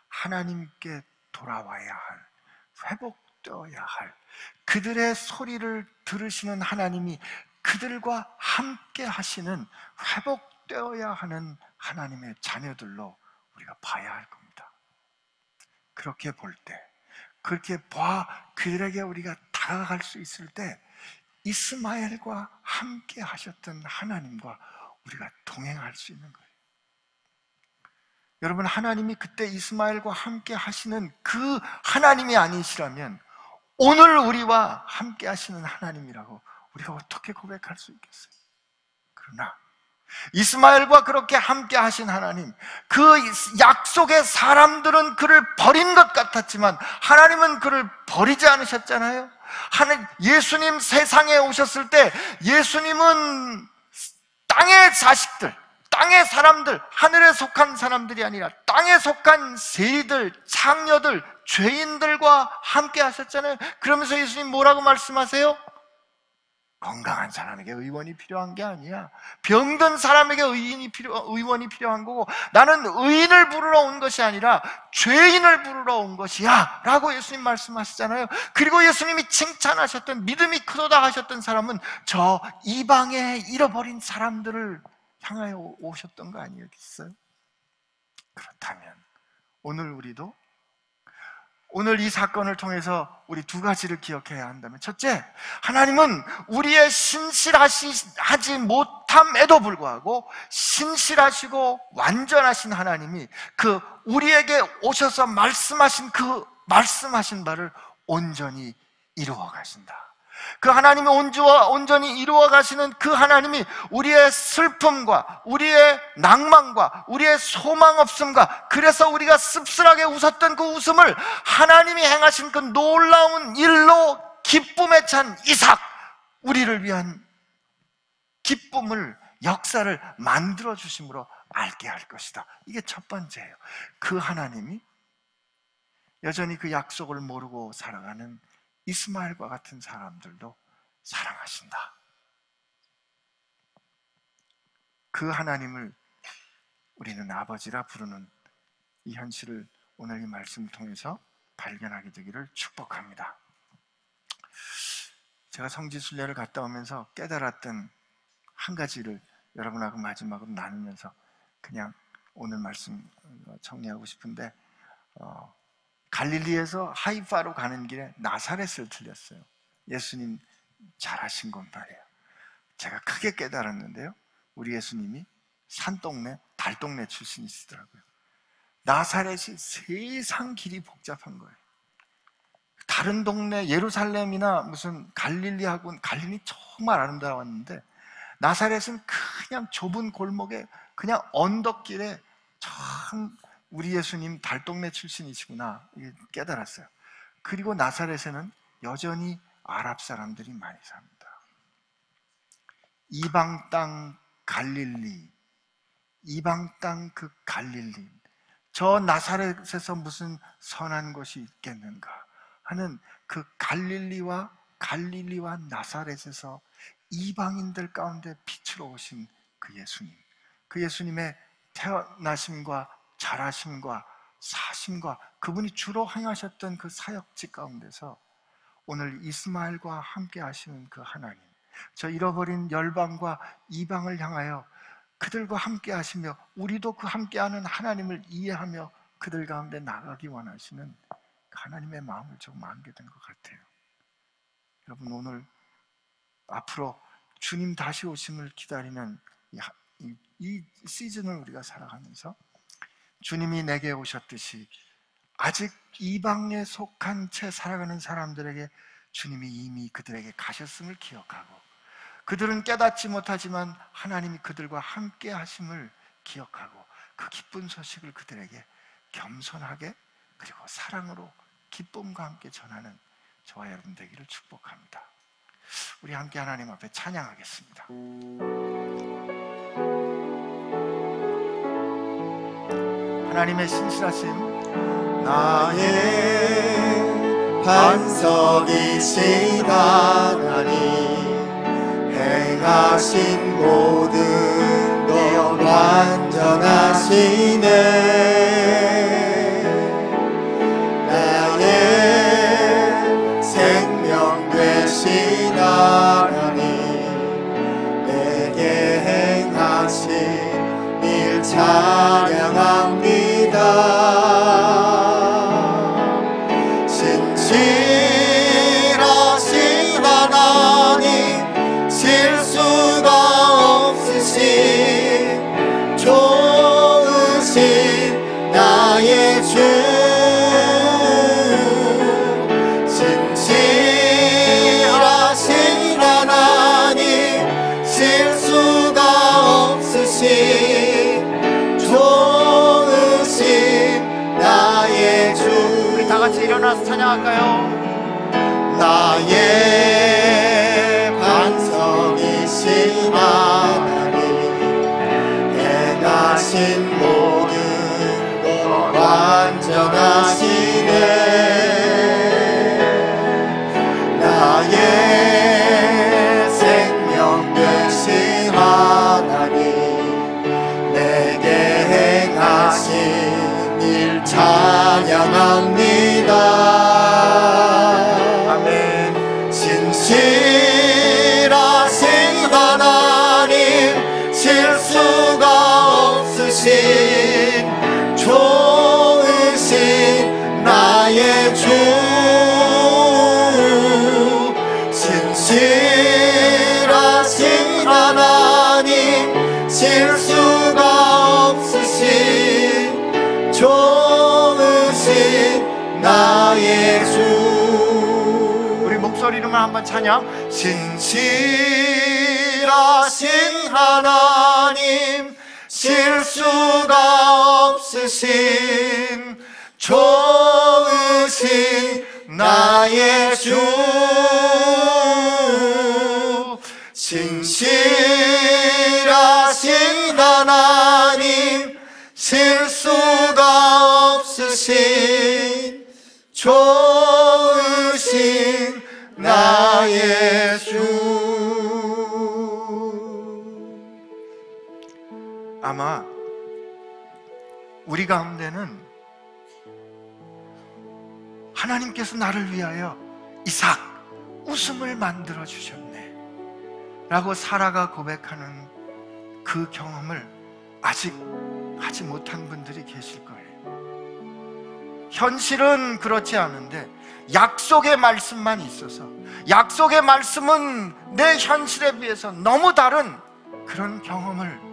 [SPEAKER 1] 하나님께 돌아와야 할, 회복되어야 할, 그들의 소리를 들으시는 하나님이 그들과 함께 하시는, 회복되어야 하는 하나님의 자녀들로 우리가 봐야 할 겁니다. 그렇게 볼 때, 그렇게 그들에게 우리가 다가갈 수 있을 때 이스마엘과 함께 하셨던 하나님과 우리가 동행할 수 있는 거예요. 여러분, 하나님이 그때 이스마엘과 함께 하시는 그 하나님이 아니시라면 오늘 우리와 함께 하시는 하나님이라고 우리가 어떻게 고백할 수 있겠어요? 그러나 이스마엘과 그렇게 함께 하신 하나님, 그 약속의 사람들은 그를 버린 것 같았지만 하나님은 그를 버리지 않으셨잖아요. 예수님 세상에 오셨을 때 예수님은 땅의 자식들, 땅의 사람들, 하늘에 속한 사람들이 아니라 땅에 속한 세리들, 창녀들, 죄인들과 함께 하셨잖아요. 그러면서 예수님 뭐라고 말씀하세요? 건강한 사람에게 의원이 필요한 게 아니야. 병든 사람에게 의원이 필요한 거고, 나는 의인을 부르러 온 것이 아니라 죄인을 부르러 온 것이야 라고 예수님 말씀하시잖아요. 그리고 예수님이 칭찬하셨던, 믿음이 크도다 하셨던 사람은 저 이방에 잃어버린 사람들을 향하여 오셨던 거 아니겠어요? 그렇다면 오늘 우리도, 오늘 이 사건을 통해서 우리 두 가지를 기억해야 한다면, 첫째, 하나님은 우리의 신실하지 못함에도 불구하고 신실하시고 완전하신 하나님이 그 우리에게 오셔서 말씀하신 그 말씀하신 바를 온전히 이루어 가신다. 그 하나님이 온전히 이루어 가시는 그 하나님이 우리의 슬픔과 우리의 낭만과 우리의 소망 없음과, 그래서 우리가 씁쓸하게 웃었던 그 웃음을 하나님이 행하신 그 놀라운 일로 기쁨에 찬 이삭, 우리를 위한 기쁨을, 역사를 만들어 주심으로 알게 할 것이다. 이게 첫 번째예요. 그 하나님이 여전히 그 약속을 모르고 살아가는 이스마엘과 같은 사람들도 사랑하신다. 그 하나님을 우리는 아버지라 부르는 이 현실을 오늘 이 말씀을 통해서 발견하게 되기를 축복합니다. 제가 성지순례를 갔다 오면서 깨달았던 한 가지를 여러분하고 마지막으로 나누면서 그냥 오늘 말씀 정리하고 싶은데, 갈릴리에서 하이파로 가는 길에 나사렛을 들렸어요. 예수님 잘하신 건 말이에요. 제가 크게 깨달았는데요, 우리 예수님이 산동네, 달동네 출신이시더라고요. 나사렛이 세상 길이 복잡한 거예요. 다른 동네 예루살렘이나 무슨 갈릴리하고는, 갈릴리 정말 아름다웠는데 나사렛은 그냥 좁은 골목에 그냥 언덕길에 참 우리 예수님 달동네 출신이시구나 깨달았어요. 그리고 나사렛에는 여전히 아랍 사람들이 많이 삽니다. 이방 땅 갈릴리, 이방 땅 그 갈릴리, 저 나사렛에서 무슨 선한 것이 있겠는가 하는 그 갈릴리와 나사렛에서 이방인들 가운데 빛으로 오신 그 예수님, 그 예수님의 태어나심과 자라심과 사심과 그분이 주로 행하셨던 그 사역지 가운데서 오늘 이스마엘과 함께 하시는 그 하나님, 저 잃어버린 열방과 이방을 향하여 그들과 함께 하시며 우리도 그 함께하는 하나님을 이해하며 그들 가운데 나가기 원하시는 그 하나님의 마음을 조금 알게 된 것 같아요. 여러분, 오늘 앞으로 주님 다시 오심을 기다리는 이 시즌을 우리가 살아가면서 주님이 내게 오셨듯이 아직 이방에 속한 채 살아가는 사람들에게 주님이 이미 그들에게 가셨음을 기억하고, 그들은 깨닫지 못하지만 하나님이 그들과 함께 하심을 기억하고 그 기쁜 소식을 그들에게 겸손하게 그리고 사랑으로 기쁨과 함께 전하는 저와 여러분 되기를 축복합니다. 우리 함께 하나님 앞에 찬양하겠습니다. 하나님의 신실하심,
[SPEAKER 2] 나의 반석이신 하나님, 행하신 모든 것 완전하시네. 나의 생명 되신 하나님, 내게 행하신 일 찬양합니다. 신실하신 하나님, 주 신실하신 하나님 실수가 없으신 좋으신 나의 주.
[SPEAKER 1] 우리 다 같이 일어나서 찬양할까요?
[SPEAKER 2] 나의 반석이신 하나님 행하신 모든 것 완전하시네. 나의 생명 되신 하나님 내게 행하신 일 찬양합니다. 신실하신 하나님 실수가 없으신 좋으신 나의 주. 신실하신 하나님 실수가 없으신 좋으신 나의 주.
[SPEAKER 1] 목소리로만 한번 찬양.
[SPEAKER 2] 신실하신 하나님 실수가 없으신 좋으신 나의 주. 신실하신 하나님 실수가 없으신 좋으신 나의 주.
[SPEAKER 1] 아마 우리 가운데는 하나님께서 나를 위하여 이삭 웃음을 만들어 주셨네 라고 사라가 고백하는 그 경험을 아직 하지 못한 분들이 계실 거예요. 현실은 그렇지 않은데 약속의 말씀만 있어서, 약속의 말씀은 내 현실에 비해서 너무 다른 그런 경험을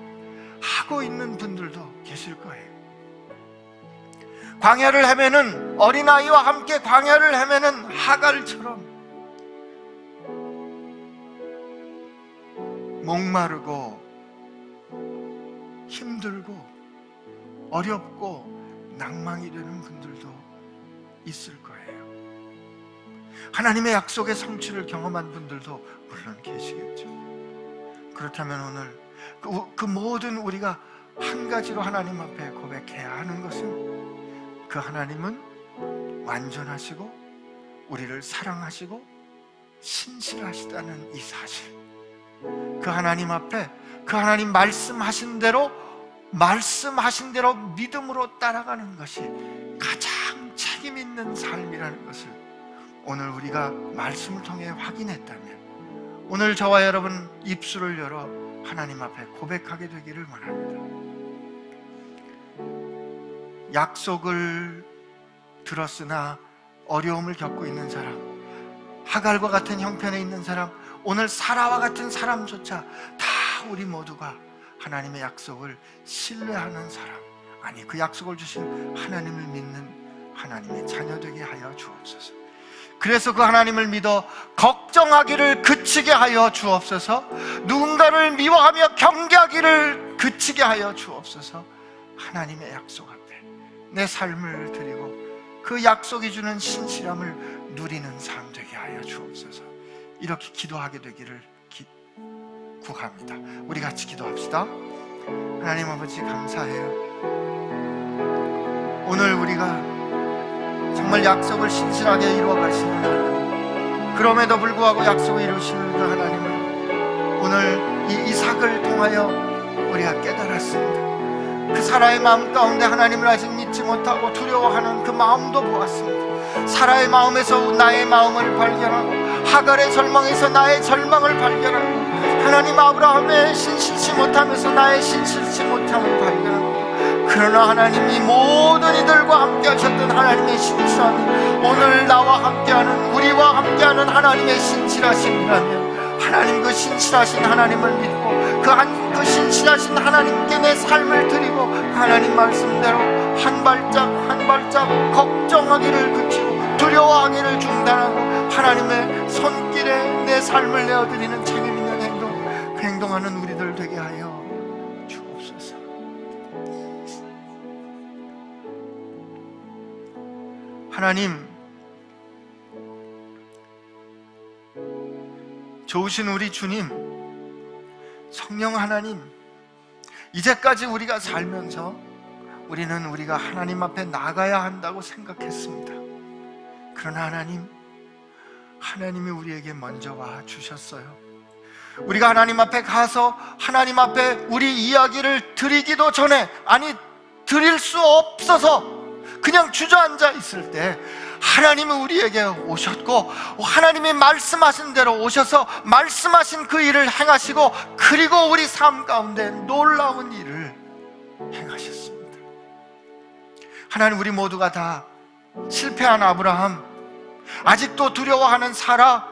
[SPEAKER 1] 하고 있는 분들도 계실 거예요. 광야를 헤매는 어린아이와 함께 광야를 헤매는 하갈처럼 목마르고 힘들고 어렵고 낭망이 되는 분들도 있을 거예요. 하나님의 약속의 성취를 경험한 분들도 물론 계시겠죠. 그렇다면 오늘 그 모든 우리가 한 가지로 하나님 앞에 고백해야 하는 것은 그 하나님은 완전하시고 우리를 사랑하시고 신실하시다는 이 사실, 그 하나님 앞에 그 하나님 말씀하신 대로 믿음으로 따라가는 것이 가장 책임 있는 삶이라는 것을 오늘 우리가 말씀을 통해 확인했다면, 오늘 저와 여러분 입술을 열어 하나님 앞에 고백하게 되기를 원합니다. 약속을 들었으나 어려움을 겪고 있는 사람, 하갈과 같은 형편에 있는 사람, 오늘 사라와 같은 사람조차 다 우리 모두가 하나님의 약속을 신뢰하는 사람, 아니 그 약속을 주신 하나님을 믿는 하나님의 자녀 되게 하여 주옵소서. 그래서 그 하나님을 믿어 걱정하기를 그치게 하여 주옵소서. 누군가를 미워하며 경계하기를 그치게 하여 주옵소서. 하나님의 약속 앞에 내 삶을 드리고 그 약속이 주는 신실함을 누리는 삶 되게 하여 주옵소서. 이렇게 기도하게 되기를 구합니다. 우리 같이 기도합시다. 하나님 아버지 감사해요. 오늘 우리가 정말 약속을 신실하게 이루어 가시는 하나님, 그럼에도 불구하고 약속을 이루시는 그 하나님을 오늘 이 이삭을 통하여 우리가 깨달았습니다. 그 사라의 마음 가운데 하나님을 아직 믿지 못하고 두려워하는 그 마음도 보았습니다. 사라의 마음에서 나의 마음을 발견하고 하갈의 절망에서 나의 절망을 발견하고 하나님 아브라함의 신실치 못함에서 나의 신실치 못함을 발견하고, 그러나 하나님이 모든 이들과 함께 하셨던 하나님의 신실함이 오늘 나와 함께하는, 우리와 함께하는 하나님의 신실하심이라면, 하나님 그 신실하신 하나님을 믿고 그 신실하신 하나님 하나님께 내 삶을 드리고 하나님 말씀대로 한 발짝 한 발짝 걱정하기를 그치고 두려워하기를 중단하고 하나님의 손길에 내 삶을 내어드리는 책임 있는 행동, 그 행동하는 우리들 되게 하여 주옵소서. 하나님, 좋으신 우리 주님, 성령 하나님, 이제까지 우리가 살면서 우리는 우리가 하나님 앞에 나가야 한다고 생각했습니다. 그러나 하나님, 하나님이 우리에게 먼저 와 주셨어요. 우리가 하나님 앞에 가서 하나님 앞에 우리 이야기를 드리기도 전에, 아니 드릴 수 없어서 그냥 주저앉아 있을 때 하나님은 우리에게 오셨고 하나님이 말씀하신 대로 오셔서 말씀하신 그 일을 행하시고 그리고 우리 삶 가운데 놀라운 일을 행하셨습니다. 하나님, 우리 모두가 다 실패한 아브라함, 아직도 두려워하는 사라,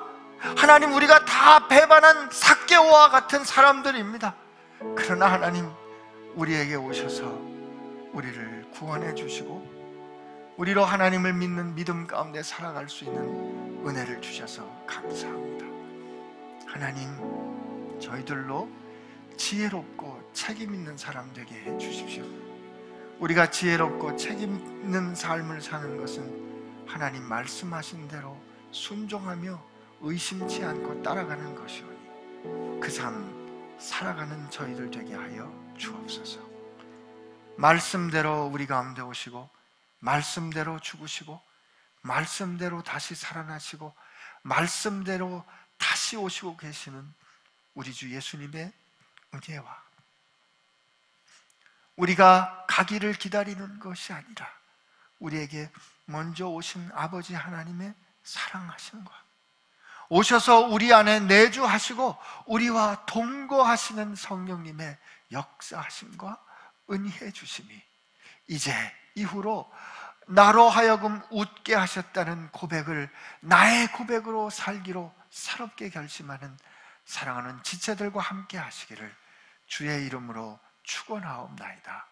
[SPEAKER 1] 하나님 우리가 다 배반한 삭개오와 같은 사람들입니다. 그러나 하나님 우리에게 오셔서 우리를 구원해 주시고 우리로 하나님을 믿는 믿음 가운데 살아갈 수 있는 은혜를 주셔서 감사합니다. 하나님, 저희들로 지혜롭고 책임 있는 사람 되게 해 주십시오. 우리가 지혜롭고 책임 있는 삶을 사는 것은 하나님 말씀하신 대로 순종하며 의심치 않고 따라가는 것이오니 그 삶 살아가는 저희들 되게 하여 주옵소서. 말씀대로 우리 가운데 오시고 말씀대로 죽으시고 말씀대로 다시 살아나시고 말씀대로 다시 오시고 계시는 우리 주 예수님의 은혜와 우리가 가기를 기다리는 것이 아니라 우리에게 먼저 오신 아버지 하나님의 사랑하심과 오셔서 우리 안에 내주하시고 우리와 동거하시는 성령님의 역사하심과 은혜해 주심이 이제 이후로 나로 하여금 웃게 하셨다는 고백을 나의 고백으로 살기로 새롭게 결심하는 사랑하는 지체들과 함께 하시기를 주의 이름으로 축원하옵나이다.